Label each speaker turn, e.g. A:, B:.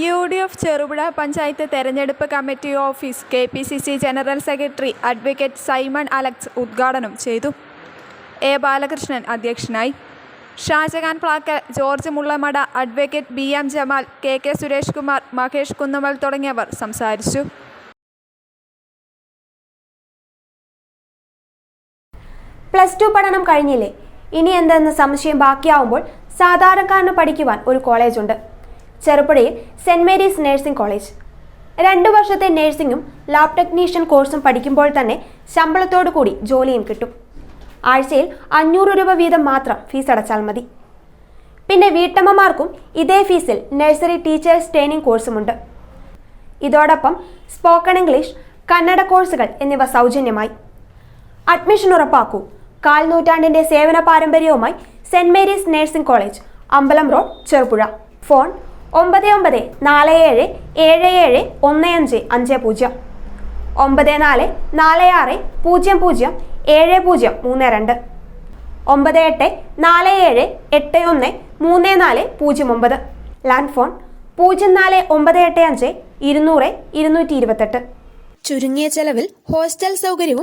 A: UDF Cherupuzha panchayat തെരഞ്ഞെടുപ്പ് committee office KPCC general secretary advocate Simon Alex ഉദ്ഘാടനം ചെയ്തു. എ. ബാലകൃഷ്ണൻ അധ്യക്ഷനായി. Shajahan Plakkal, George Mullamada, advocate BM Jamal, KK Suresh Kumar, Mahesh Kunnumal തുടങ്ങിയവർ സംസാരിച്ചു.
B: +2 പഠനം കഴിഞ്ഞില്ലേ? ഇനി എന്തെന്ന് സംശയം ബാക്കിയാവുമ്പോൾ സാധാരണക്കാരന് പഠിക്കുവാൻ ഒരു കോളേജുണ്ട്. ചെറുപുഴയിൽ സെന്റ് മേരീസ് നഴ്സിംഗ് കോളേജ്. 2 വർഷത്തെ നഴ്സിംഗും ലാബ് ടെക്നീഷ്യൻ കോഴ്സും പഠിക്കുമ്പോൾ തന്നെ ശമ്പളത്തോടു കൂടി ജോലിയും കിട്ടും. ആഴ്ചയിൽ 500 രൂപ വീതം മാത്രം ഫീസ് അടച്ചാൽ മതി. പിന്നെ വീട്ടമ്മമാർക്കും ഇതേ ഫീസിൽ നഴ്സറി ടീച്ചേഴ്സ് ട്രെയിനിങ് കോഴ്സുമുണ്ട്. ഇതോടൊപ്പം സ്പോക്കൺ ഇംഗ്ലീഷ്, കന്നഡ കോഴ്സുകൾ എന്നിവ സൗജന്യമായി. അഡ്മിഷൻ ഉറപ്പാക്കൂ. 1/4 നൂറ്റാണ്ടിന്റെ സേവന പാരമ്പര്യവുമായി സെന്റ് മേരീസ് നഴ്സിംഗ് കോളേജ്, അമ്പലം road, Cherupuzha. Phone 9947771550, 9446007032, 9847813409. Land phone 04985 200 228.
C: ചുരുങ്ങിയ ചെലവിൽ ഹോസ്റ്റൽ സൗകര്യവും